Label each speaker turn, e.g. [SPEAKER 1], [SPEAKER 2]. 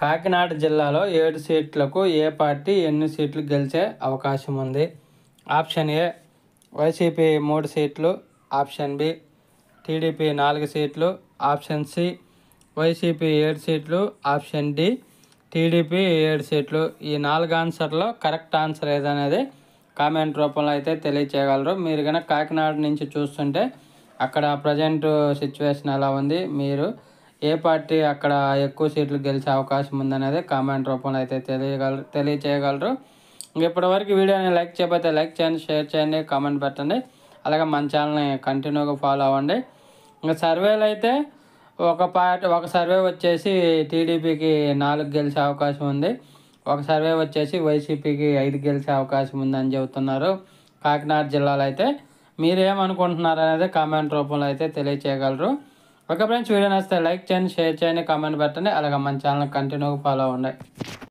[SPEAKER 1] కాకినాడ జిల్లాలో 7 సీట్లకు ఏ పార్టీ ఎన్ని సీట్లు గెలిచే అవకాశం ఉంది? ఆప్షన్ ఏ వైసీపీ 3 సీట్లు, ఆప్షన్ బి టీడీపీ 4 సీట్లు, ఆప్షన్ సి వైసీపీ 7 సీట్లు, ఆప్షన్ డి టీడీపీ 7 సీట్లు. ఈ 4 ఆన్సర్లో కరెక్ట్ ఆన్సర్ ఏదనేది కామెంట్ రూపంలో అయితే తెలియచేయగలరు. మీరు కనుక కాకినాడ నుంచి చూస్తుంటే అక్కడ ప్రజెంట్ సిచ్యువేషన్ ఎలా ఉంది, మీరు ఏ పార్టీ అక్కడ ఎక్కువ సీట్లు గెలిచే అవకాశం ఉందనేది కామెంట్ రూపంలో అయితే తెలియచేయగలరు. ఇప్పటివరకు వీడియోని లైక్ చేయకపోతే లైక్ చేయండి, షేర్ చేయండి, కామెంట్ పెట్టండి. అలాగే మన ఛానల్ని కంటిన్యూగా ఫాలో అవ్వండి. ఇంకా సర్వేలు అయితే ఒక సర్వే వచ్చేసి టీడీపీకి 4 గెలిచే అవకాశం ఉంది, ఒక సర్వే వచ్చేసి వైసీపీకి 5 గెలిచే అవకాశం ఉందని చెబుతున్నారు కాకినాడ జిల్లాలో. అయితే మీరేమనుకుంటున్నారు అనేది కామెంట్ రూపంలో అయితే తెలియచేయగలరు. ఓకే ఫ్రెండ్స్, వీడియో నచ్చితే లైక్ చేయండి, షేర్ చేయండి, కామెంట్ పెట్టండి. అలాగే మన ఛానల్ కంటిన్యూగా ఫాలో అవ్వండి.